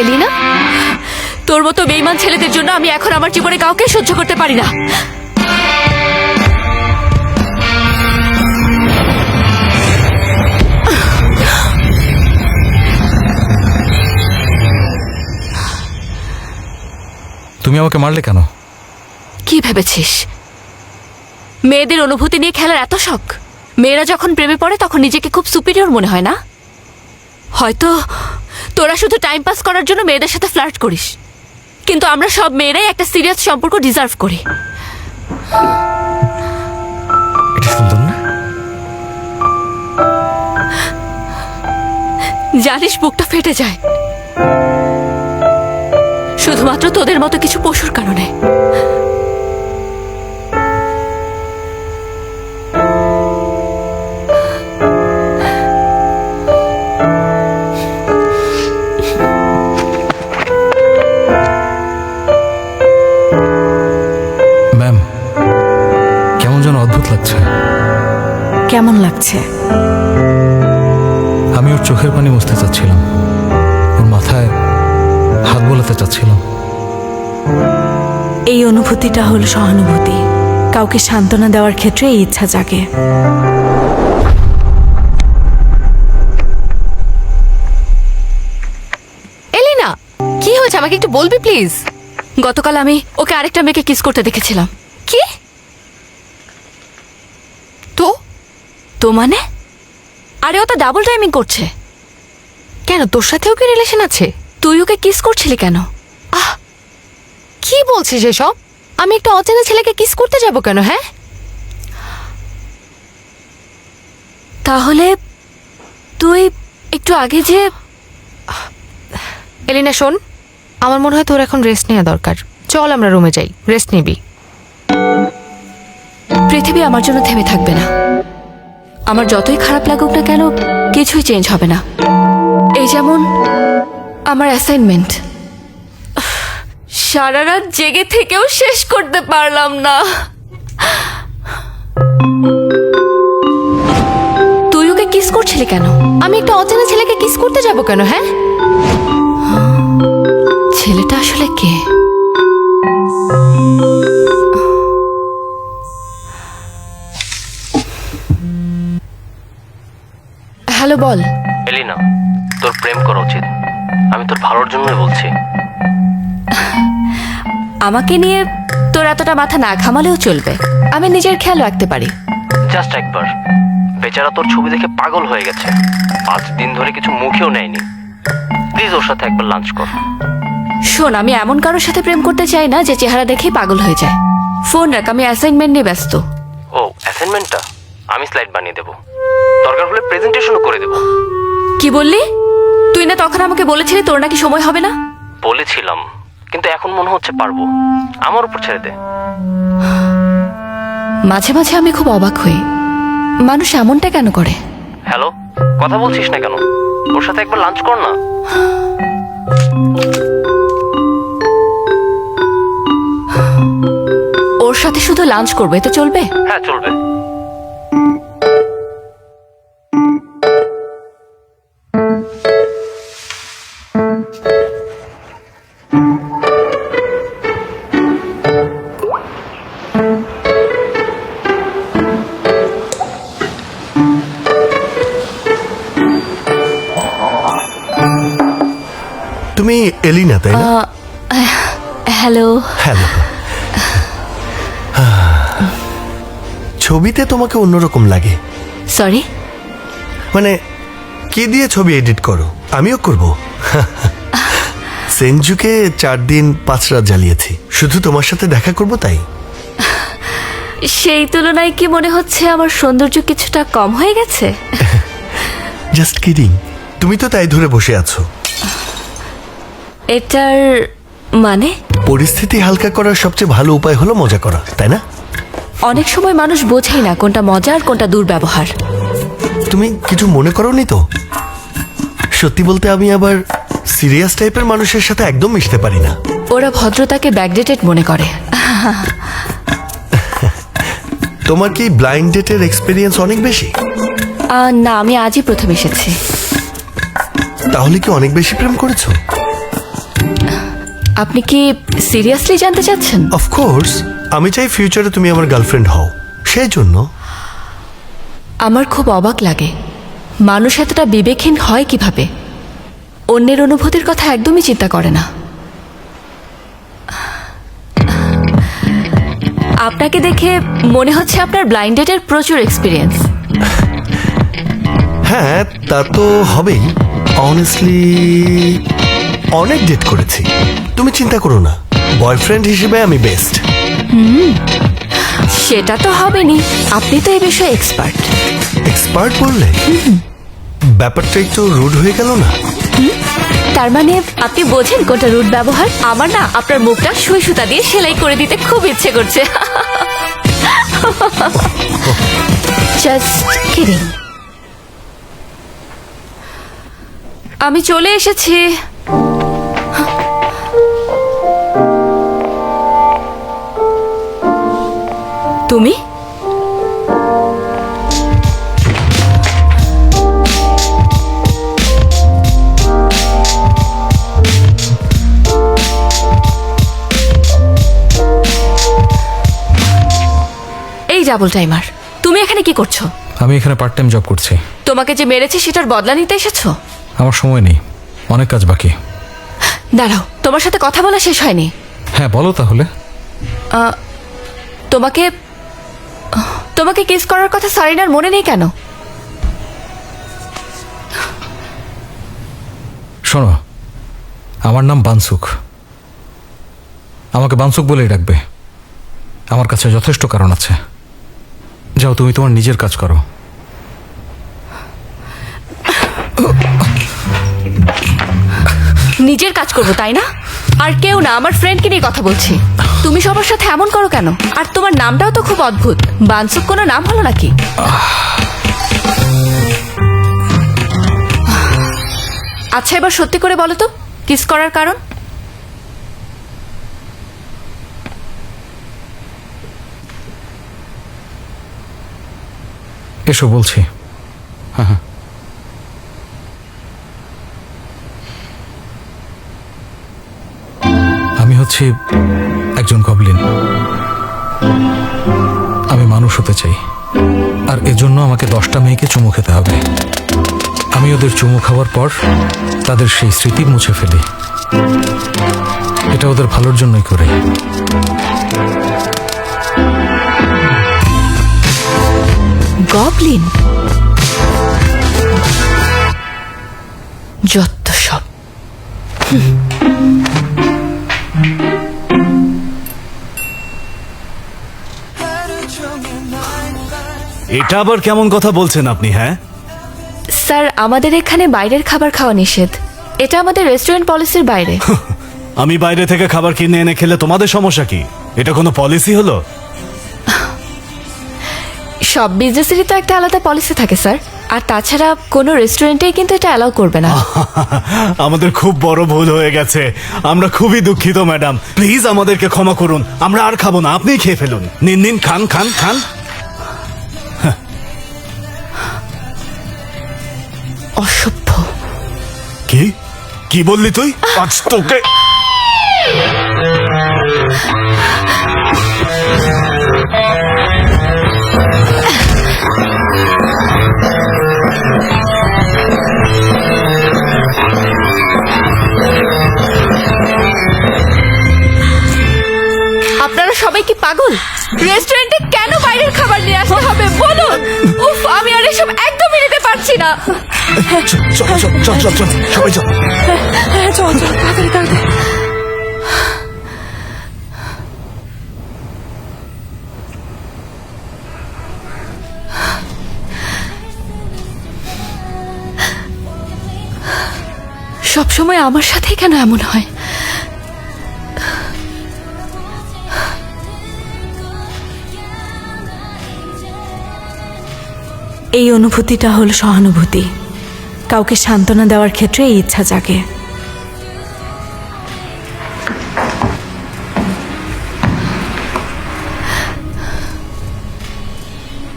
এলিনা, তোর মতো বেঈমান ছেলেদের জন্য আমি এখন আমার জীবনে কাউকে সহ্য করতে পারি না। তুমি আমাকে মারলে কেন? কি ভেবেছিস মেয়েদের অনুভূতি নিয়ে খেলার এত শখ? মেয়েরা যখন প্রেমে পড়ে তখন নিজেকে খুব সুপিরিয়র মনে হয় না? হয়তো তোরা শুধু টাইম পাস করার জন্য মেয়েদের সাথে ফ্লার্ট করিস, কিন্তু আমরা সব মেয়েরাই একটা সিরিয়াস সম্পর্ক ডিজার্ভ করি। এটা সুন্দর না? জানিস, বুকটা ফেটে যায় শুধুমাত্র তোদের মতো কিছু পশুর কারণে। ম্যাম, কেমন যেন অদ্ভুত লাগছে। কেমন লাগছে? আমি ওর চোখের পানি মুছতে চাচ্ছিলাম, ওর মাথায় হাত বোলাতে চাচ্ছিলাম। এই অনুভূতিটা হলো সহানুভূতি। কাউকে সান্ত্বনা দেওয়ার ক্ষেত্রে এই ইচ্ছা জাগে। এলিনা, কি হয়েছে আমাকে একটু বলবি প্লিজ? গতকাল আমি ওকে আরেকটা মেয়েকে কিস করতে দেখেছিলাম। কি? তো মানে? আরে ও তো ডাবল টাইমিং করছে। কেন, তোর সাথেও কি রিলেশন আছে? তুই ওকে কিস করছিলি কেন? কি বলছিস এসব? আমি একটা অচেনা ছেলেকে কিস করতে যাব কেন? হ্যাঁ, তাহলে তুই একটু আগে যে... এলিনা শোন, আমার মনে হয় তোর এখন রেস্ট নেওয়া দরকার। চল আমরা রুমে যাই, রেস্ট নিবি। পৃথিবী আমার জন্য থেমে থাকবে না। আমার যতই খারাপ লাগুক না কেন, কিছুই চেঞ্জ হবে না। এই যেমন আমার অ্যাসাইনমেন্ট, সারা রাত জেগে থেকেও শেষ করতে পারলাম না। তুই ওকে কিস করছিলি কেন? আমি একটা অচেনা ছেলেকে কিস করতে যাব কেন? হ্যাঁ, ছেলেটা আসলে কে? হ্যালো, বল। এলিনা, তোর প্রেম করা উচিত। আমি তোর ভালোর জন্যই বলছি। আমাকে নিয়ে তোর এতটা মাথা না ঘামালেও চলবে, আমি নিজের খেয়াল রাখতে পারি। জাস্ট একবার। বেচারা তোর ছবি দেখে পাগল হয়ে গেছে, 5 দিন ধরে কিছু মুখেও নেয়নি। প্লিজ ওর সাথে একবার লাঞ্চ কর। শোন, আমি এমন কারোর সাথে প্রেম করতে চাই না যে চেহারা দেখেই পাগল হয়ে যায়। ফোন রাখ, আমি অ্যাসাইনমেন্ট নিয়ে ব্যস্ত। ও, অ্যাসাইনমেন্টটা আমি স্লাইড বানিয়ে দেবো, দরকার হলে প্রেজেন্টেশনও করে দেবো। কি বললি? তুই না তখন আমাকে বলেছিলি তোর নাকি সময় হবে না? বলেছিলাম, কিন্তু এখন মনে হচ্ছে পারবো। আমার উপর ছেড়ে দে। মাঝে মাঝে আমি খুব অবাক হই, মানুষ এমনটা কেন করে? হ্যালো, কথা বলছিস না কেন? ওর সাথে একবার লাঞ্চ কর না। ওর সাথে শুধু লাঞ্চ করবে, এতে চলবে? হ্যাঁ, চলবে। তুমি এলিনা, তাই না? হ্যালো। হ্যালো। ছবিতে তোমাকে অন্যরকম লাগে। সরি। মানে কি দিয়ে ছবি এডিট করো? আমিও করব। সেনজুকে 4 দিন 5 রাত জ্বালিয়েছি শুধু তোমার সাথে দেখা করব তাই। সেই তুলনায় কি মনে হচ্ছে আমার সৌন্দর্য কিছুটা কম হয়ে গেছে? Just kidding. তুমি তো তাই ধরে বসে আছো। এটার মানে? পরিস্থিতি হালকা করার সবচেয়ে ভালো উপায় হলো মজা করা, তাই না? অনেক সময় মানুষ বোঝেই না কোনটা মজা আর কোনটা দুর্ব্যবহার। তুমি কিছু মনে করোনি তো? সত্যি বলতে আমি আবার সিরিয়াস টাইপের মানুষের সাথে একদম মিশতে পারি না। ওরা ভদ্রতাকে ব্যাকডেটেড মনে করে। তোমার কি ব্লাইন্ড ডেটের এক্সপিরিয়েন্স অনেক বেশি? না, আমি আজই প্রথম এসেছি। তাহলে কি অনেক বেশি প্রেম করেছো? আপনি কি সিরিয়াসলি জানতে চাচ্ছেন? অফকোর্স, আমি চাই ফিউচারে তুমি আমার গার্লফ্রেন্ড হও। সেই জন্য আমার খুব অবাক লাগে মানুষ এতটা বিবেকহীন হয় কিভাবে। অন্যের অনুভূতির কথা একদমই চিন্তা করে না। আপনাকে দেখে মনে হচ্ছে আপনার ব্লাইন্ড ডেটের প্রচুর এক্সপিরিয়েন্স। হ্যাঁ, তা তো হবেই। অনেস্টলি অনেক ডেট করেছি। তুমি চিন্তা করো না, বয়ফ্রেন্ড হিসেবে আমি বেস্ট। সেটা তো হবেনি, আপনি তো এই বিষয়ে এক্সপার্ট। এক্সপার্ট বললে ব্যাপারটা একটু রুড হয়ে গেল না? তার মানে আপনি বোঝেন কোনটা রুট ব্যবহার? আমার না আপনার মুখটা সুই সুতা দিয়ে সেলাই করে দিতে খুব ইচ্ছে করছে। Just kidding. আমি চলে এসেছি। তুমি? এই ডাবল টাইমার, তুমি এখানে কি করছো? আমি এখানে পার্ট টাইম জব করছি। তোমাকে যে মেরেছে সেটার বদলা নিতে এসেছো? আমার সময় নেই, অনেক কাজ বাকি। দাঁড়াও, তোমার সাথে কথা বলা শেষ হয়নি। হ্যাঁ বলো তাহলে। তোমাকে তোমাকে কিস করার কথা সারিনার মনে নেই কেন? শোনো, আমার নাম বানসুক। আমাকে বানসুক বলেই ডাকবে। আমার কাছে যথেষ্ট কারণ আছে। যাও, তুমি তোমার নিজের কাজ করো। নিজের কাজ করবো তাই না? আর কেউ না, আমার ফ্রেন্ডকে নিয়ে কথা বলছি। তুমি সবার সাথে এমন করো কেন? আর তোমার নামটাও তো খুব অদ্ভুত। বানসুক কোনো নাম হলো নাকি? আচ্ছা, এবার সত্যি করে বলো তো, কিস করার কারণ? এসো বলছি। হ্যাঁ হ্যাঁ, আমি হচ্ছি একজন গবলিন। আমি মানুষ হতে চাই, আর এজন্য আমাকে 10টা মেয়েকে চুমু খেতে হবে। আমি ওদের চুমু খাওয়ার পর তাদের সেই স্মৃতি মুছে ফেলি। এটা ওদের ভালোর জন্যই করি। গবলিন? যত সব। এটা আবার কেমন কথা বলছেন আপনি? হ্যাঁ স্যার, আমাদের এখানে বাইরের খাবার খাওয়া নিষেধ। এটা আমাদের রেস্টুরেন্ট পলিসির বাইরে। আমি বাইরে থেকে খাবার কিনে এনে খেলে তোমাদের সমস্যা কি? এটা কোনো পলিসি হলো? সব বিজনেসেরই তো একটা আলাদা পলিসি থাকে স্যার। আর তাছাড়া কোনো রেস্টুরেন্টেই কিন্তু এটা অ্যালাউ করবে না। আমাদের খুব বড় ভুল হয়ে গেছে। আমরা খুবই দুঃখিত ম্যাডাম, প্লিজ আমাদেরকে ক্ষমা করুন। আমরা আর খাবো না, আপনিই খেয়ে ফেলুন। নিন নিন, খান খান খান। অসভ্য। কি কি বললি তুই? আজ তোকে আপনারা সবাই কি পাগল? রেস্টুরেন্টে কেন বাইরের খাবার নিয়ে আসতে চল চল চল চল চল সবাই চল। হ্যাঁ চল চল তাড়াতাড়ি তাড়াতাড়ি। সবসময় আমার সাথে কেন এমন হয়? এই অনুভূতিটা হলো সহানুভূতি। কাউকে সান্ত্বনা দেওয়ার ক্ষেত্রে এই ইচ্ছা জাগে।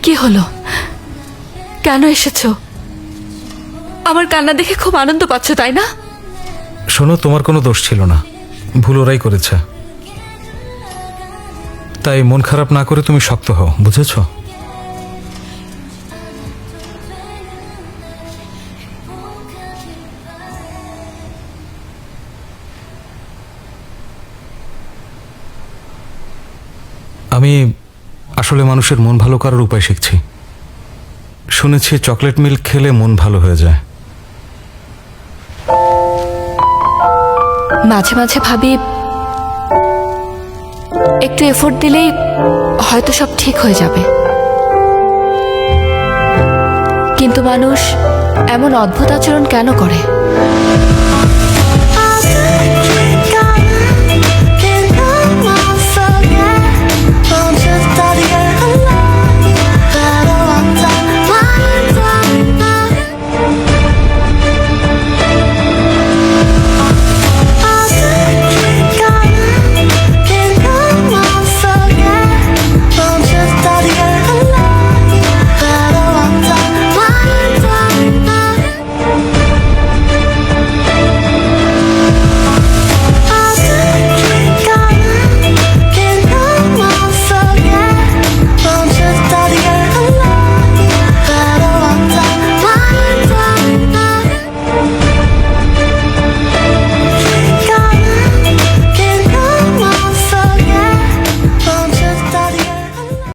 কি হলো? কেন এসেছো? আমার কান্না দেখে খুব আনন্দ পাচ্ছ, তাই না? শোনো, তোমার কোনো দোষ ছিল না, ভুল ওরাই করেছে। তাই মন খারাপ না করে তুমি শক্ত হও, বুঝেছো? আমি আসলে মানুষের মন ভালো করার উপায় শিখছি। শুনেছি চকলেট মিল্ক খেলে মন ভালো হয়ে যায়। মাঝে মাঝে ভাবি একটু এফোর্ট দিলেই হয়তো সব ঠিক হয়ে যাবে, কিন্তু মানুষ এমন অদ্ভুত আচরণ কেন করে?